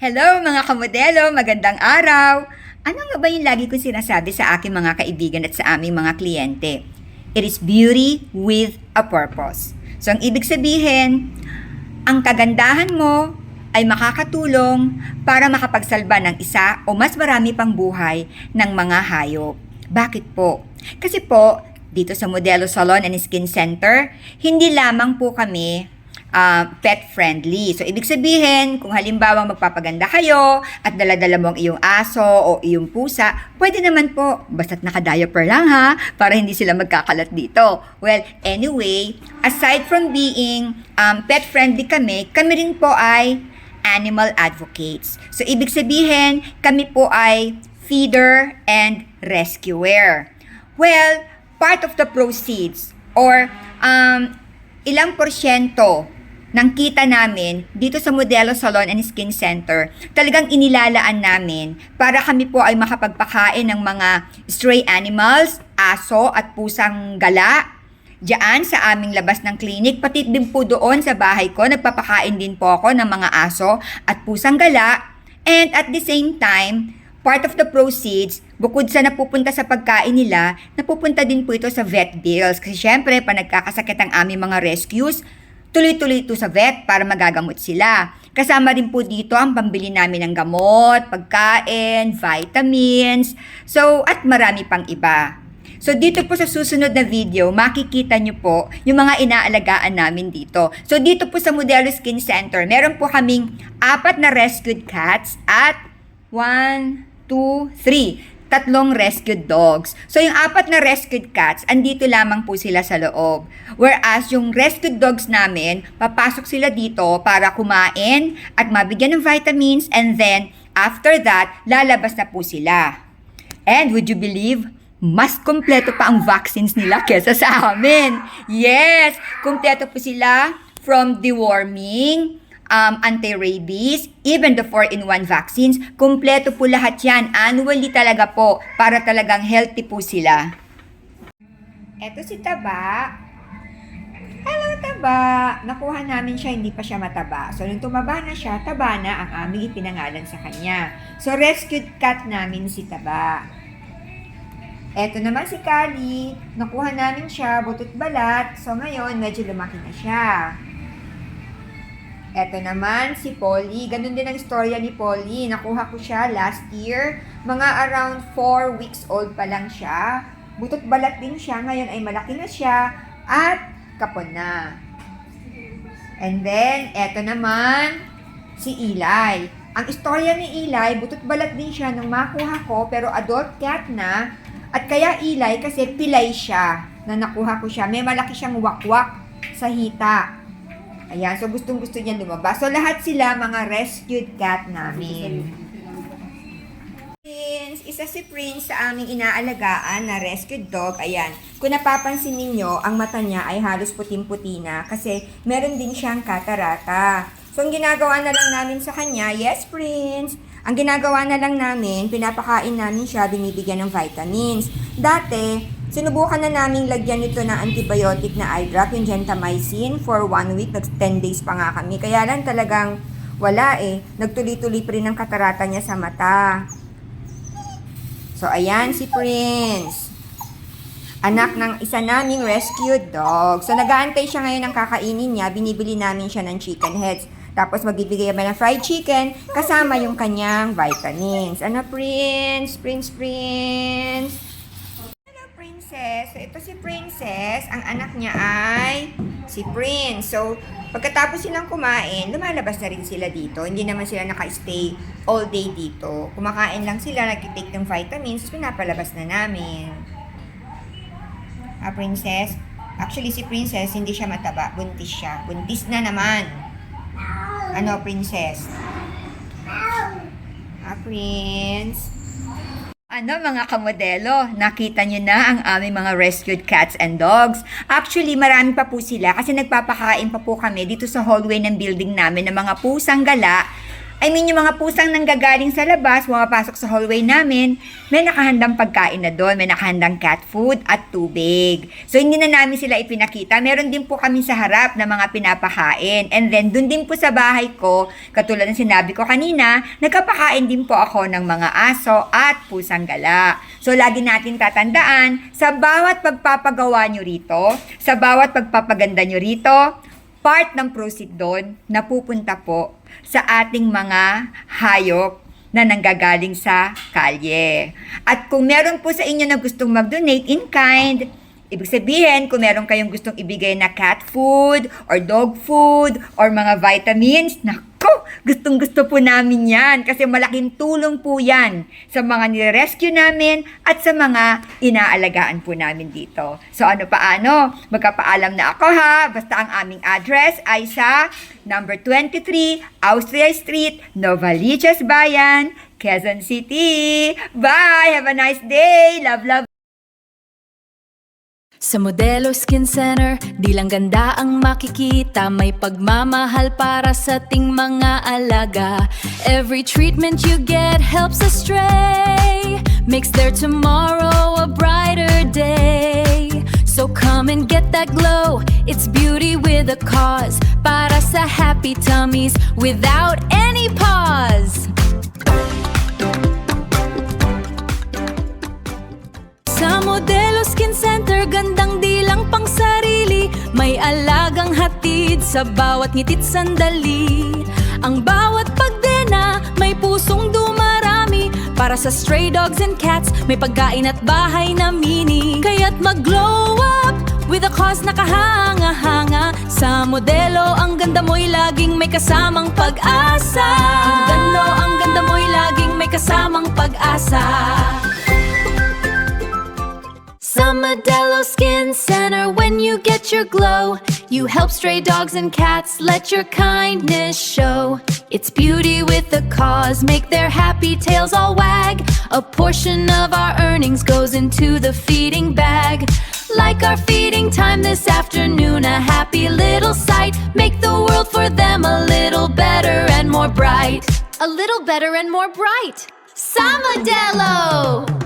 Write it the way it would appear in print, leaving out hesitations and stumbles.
Hello mga kamodelo, magandang araw! Ano nga ba yung lagi kong sinasabi sa aking mga kaibigan at sa aming mga kliyente? It is beauty with a purpose. So ang ibig sabihin, ang kagandahan mo ay makakatulong para makapagsalba ng isa o mas marami pang buhay ng mga hayop. Bakit po? Kasi po, dito sa Modelo Salon and Skin Center, hindi lamang po kami pet friendly. So, ibig sabihin, kung halimbawa magpapaganda kayo at dala-dala mo ang iyong aso o iyong pusa, pwede naman po, basta't naka-diaper lang ha, para hindi sila magkakalat dito. Well, anyway, aside from being pet friendly kami rin po ay animal advocates. So, ibig sabihin, kami po ay feeder and rescuer. Well, part of the proceeds or ilang porsyento ng kita namin dito sa Modelo Salon and Skin Center, talagang inilalaan namin para kami po ay makapagpakain ng mga stray animals, aso at pusang gala, diyan sa aming labas ng clinic, pati din po doon sa bahay ko, nagpapakain din po ako ng mga aso at pusang gala. And at the same time, part of the proceeds, bukod sa napupunta sa pagkain nila, napupunta din po ito sa vet bills. Kasi syempre, pa nagkakasakit ang aming mga rescues, tuloy-tuloy ito sa vet para magagamot sila. Kasama rin po dito ang pambili namin ng gamot, pagkain, vitamins, so at marami pang iba. So dito po sa susunod na video, makikita nyo po yung mga inaalagaan namin dito. So dito po sa Modelo Skin Center, meron po kaming 4 na rescued cats at 1, 2, 3. 3 rescued dogs. So, yung 4 na rescued cats, andito lamang po sila sa loob. Whereas, yung rescued dogs namin, papasok sila dito para kumain at mabigyan ng vitamins and then, after that, lalabas na po sila. And would you believe, mas kompleto pa ang vaccines nila kesa sa amin. Yes, kompleto po sila from deworming, anti-rabies, even the 4-in-1 vaccines, kumpleto po lahat yan. Annually talaga po, para talagang healthy po sila. Eto si Taba. Hello, Taba! Nakuha namin siya, hindi pa siya mataba. So, nung tumaba na siya, taba na ang aming ipinangalan sa kanya. So, rescued cat namin si Taba. Eto naman si Kali. Nakuha namin siya, butot balat. So, ngayon, medyo lumaki na siya. Eto naman si Polly. Ganun din ang istorya ni Polly. Nakuha ko siya last year. Mga around 4 weeks old pa lang siya. Butot balat din siya. Ngayon ay malaki na siya. At kapon na. And then, eto naman si Eli. Ang istorya ni Eli, butot balat din siya nung makuha ko. Pero adult cat na. At kaya Eli kasi pilay siya na nakuha ko siya. May malaki siyang wakwak sa hita. Ayan, so gustong-gusto niya lumabas. So, lahat sila mga rescued cat namin. Prince, isa si Prince sa aming inaalagaan na rescued dog. Ayan, kung napapansin ninyo, ang mata niya ay halos puting-puti na kasi meron din siyang katarata. So, ang ginagawa na lang namin sa kanya, yes, Prince, ang ginagawa na lang namin, pinapakain namin siya, binibigyan ng vitamins. Dati, sinubukan na naming lagyan nito ng antibiotic na eye drop, yung gentamicin, for 1 week, 10 days pa nga kami. Kaya lang talagang wala eh. Nagtuloy-tuloy pa rin ang katarata niya sa mata. So, ayan si Prince. Anak ng isa naming rescued dog. So, nag-aantay siya ngayon ng kakainin niya. Binibili namin siya ng chicken heads. Tapos, magbibigay naman ng fried chicken kasama yung kanyang vitamins. Ano, Prince? Prince? Princess. So, ito si Princess. Ang anak niya ay si Prince. So, pagkatapos silang kumain, lumalabas na rin sila dito. Hindi naman sila naka-stay all day dito. Kumakain lang sila, nag-take ng vitamins, pinapalabas na namin. Princess. Actually, si Princess, hindi siya mataba. Buntis siya. Buntis na naman. Ano, Princess? Prince. Ano mga kamodelo, nakita nyo na ang aming mga rescued cats and dogs. Actually, marami pa po sila kasi nagpapakain pa po kami dito sa hallway ng building namin ng mga pusang gala Yung mga pusang nanggagaling sa labas, pumapasok sa hallway namin, may nakahandang pagkain na doon, may nakahandang cat food at tubig. So, hindi na namin sila ipinakita. Meron din po kami sa harap na mga pinapakain. And then, doon din po sa bahay ko, katulad ng sinabi ko kanina, nagkapakain din po ako ng mga aso at pusang gala. So, lagi natin tatandaan, sa bawat pagpapagawa nyo rito, sa bawat pagpapaganda nyo rito, part ng proceed doon na pupunta po sa ating mga hayop na nanggagaling sa kalye. At kung meron po sa inyo na gustong mag-donate in kind, ibig sabihin, kung meron kayong gustong ibigay na cat food, or dog food, or mga vitamins, naku, gustong-gusto po namin yan. Kasi malaking tulong po yan sa mga nire-rescue namin at sa mga inaalagaan po namin dito. So ano paano? Magkapaalam na ako ha. Basta ang aming address ay sa number 23, Austria Street, Novaliches Bayan, Quezon City. Bye! Have a nice day! Love, love! Sa Modelo Skin Center, di lang ganda ang makikita, may pagmamahal para sa ting mga alaga. Every treatment you get helps us stray, makes their tomorrow a brighter day. So come and get that glow, it's beauty with a cause, para sa happy tummies without any pause. Sa Modelo Skin Center, gandang di lang pang sarili, may alagang hatid sa bawat ngitit sandali. Ang bawat pagdena, may pusong dumarami, para sa stray dogs and cats, may pagkain at bahay na mini. Kaya't mag-glow up with a cause na kahanga-hanga. Sa Modelo, ang ganda mo'y laging may kasamang pag-asa. Ang ganda mo'y laging may kasamang pag-asa. Sa Modelo Skin Center, when you get your glow, you help stray dogs and cats, let your kindness show. It's beauty with a cause, make their happy tails all wag. A portion of our earnings goes into the feeding bag. Like our feeding time this afternoon, a happy little sight. Make the world for them a little better and more bright. A little better and more bright. Sa Modelo!